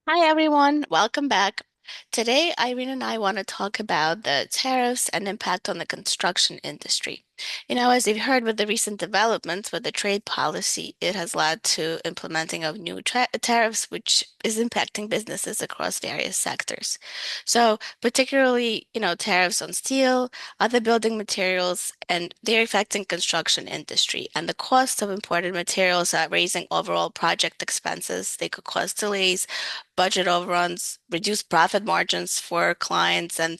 Hi everyone, welcome back. Today, Irene and I want to talk about the tariffs and impact on the construction industry. As you've heard with the recent developments with the trade policy, it has led to implementing of new tariffs, which is impacting businesses across various sectors. So, particularly, tariffs on steel, other building materials, and they're affecting construction industry. And the cost of imported materials are raising overall project expenses. They could cause delays, budget overruns, reduced profit margins for clients, and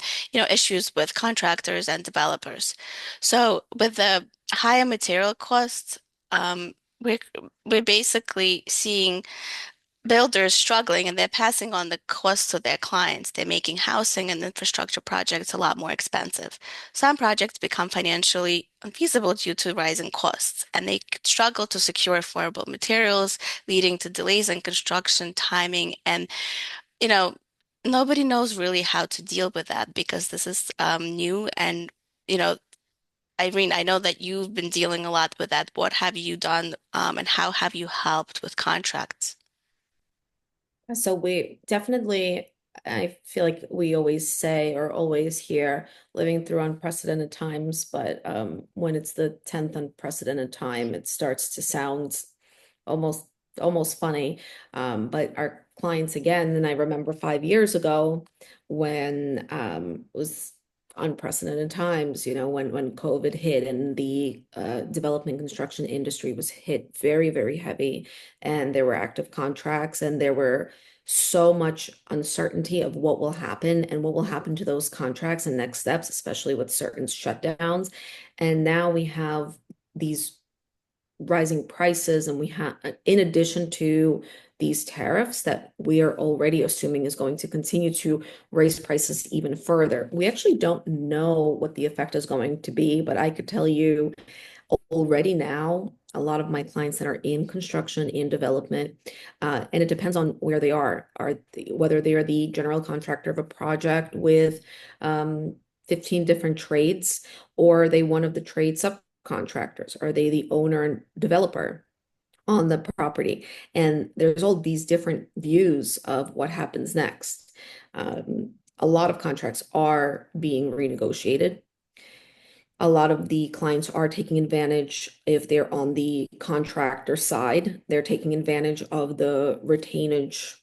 issues with contractors and developers. So with the higher material costs, um, we're we're basically seeing builders struggling and they're passing on the costs to their clients. They're making housing and infrastructure projects a lot more expensive. Some projects become financially unfeasible due to rising costs, and they struggle to secure affordable materials, leading to delays in construction timing. And you know, nobody knows really how to deal with that because this is new. And, you know, Irene, I know that you've been dealing a lot with that. What have you done, and how have you helped with contracts? So we definitely, I feel like we always say or always hear living through unprecedented times, but when it's the 10th unprecedented time, it starts to sound almost almost funny. But our clients again, and I remember 5 years ago when it was unprecedented times, when COVID hit and the development construction industry was hit very, very heavy, and there were active contracts and there were so much uncertainty of what will happen and what will happen to those contracts and next steps, especially with certain shutdowns. And now we have these rising prices, and we have, in addition to these tariffs that we are already assuming is going to continue to raise prices even further. We actually don't know what the effect is going to be, but I could tell you already now, a lot of my clients that are in construction, in development, and it depends on where they whether they are the general contractor of a project with 15 different trades, or are they one of the trade subcontractors? Are they the owner and developer on the property? And there's all these different views of what happens next. A lot of contracts are being renegotiated. A lot of the clients are taking advantage, if they're on the contractor side, they're taking advantage of the retainage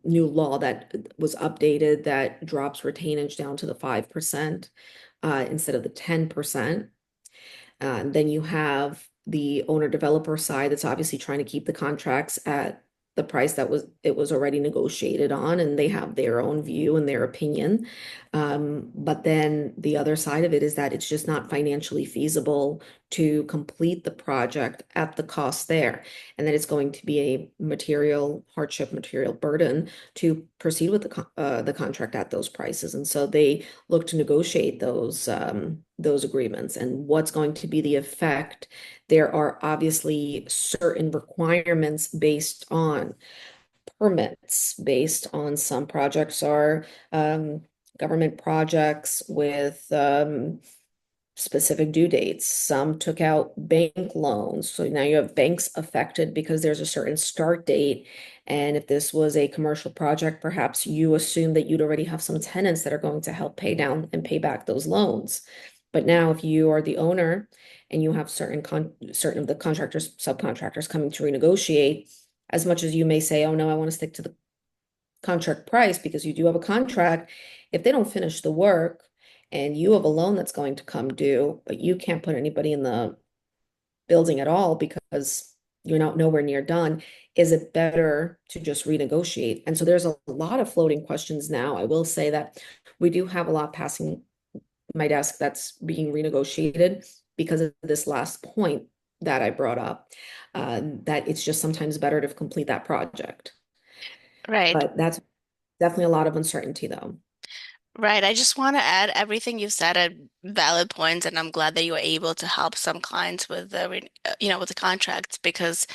new law that was updated that drops retainage down to the 5% instead of the 10%. Then you have the owner developer side that's obviously trying to keep the contracts at the price that was already negotiated on, and they have their own view and their opinion. But then the other side of it is that it's just not financially feasible to complete the project at the cost there, and that it's going to be a material hardship, material burden to proceed with the contract at those prices. And so they look to negotiate those agreements. And what's going to be the effect? There are obviously certain requirements based on permits, based on some projects are government projects with specific due dates. Some took out bank loans. So now you have banks affected because there's a certain start date. And if this was a commercial project, perhaps you assume that you'd already have some tenants that are going to help pay down and pay back those loans. But now if you are the owner and you have certain of the contractors, subcontractors coming to renegotiate, as much as you may say, oh no, I want to stick to the contract price because you do have a contract, if they don't finish the work and you have a loan that's going to come due, but you can't put anybody in the building at all because you're not nowhere near done, is it better to just renegotiate? And so there's a lot of floating questions now. I will say that we do have a lot passing my desk that's being renegotiated because of this last point that I brought up, that it's just sometimes better to complete that project. Right. But that's definitely a lot of uncertainty, though. Right. I just want to add everything you've said at valid points, and I'm glad that you were able to help some clients with with the contracts because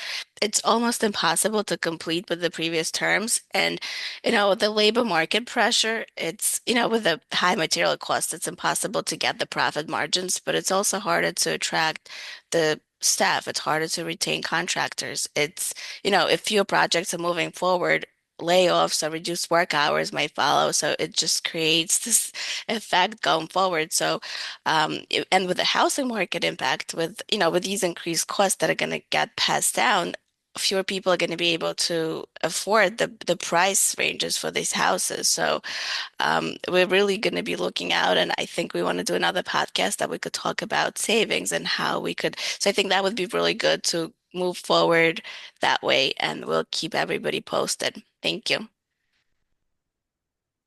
it's almost impossible to complete with the previous terms. And, with the labor market pressure, it's, with the high material costs, it's impossible to get the profit margins, but it's also harder to attract the staff. It's harder to retain contractors. If fewer projects are moving forward, layoffs or reduced work hours might follow. So it just creates this effect going forward. So, and with the housing market impact, with these increased costs that are going to get passed down, fewer people are going to be able to afford the price ranges for these houses. So, we're really going to be looking out, and I think we want to do another podcast that we could talk about savings and how we could. So I think that would be really good to move forward that way, and we'll keep everybody posted. Thank you.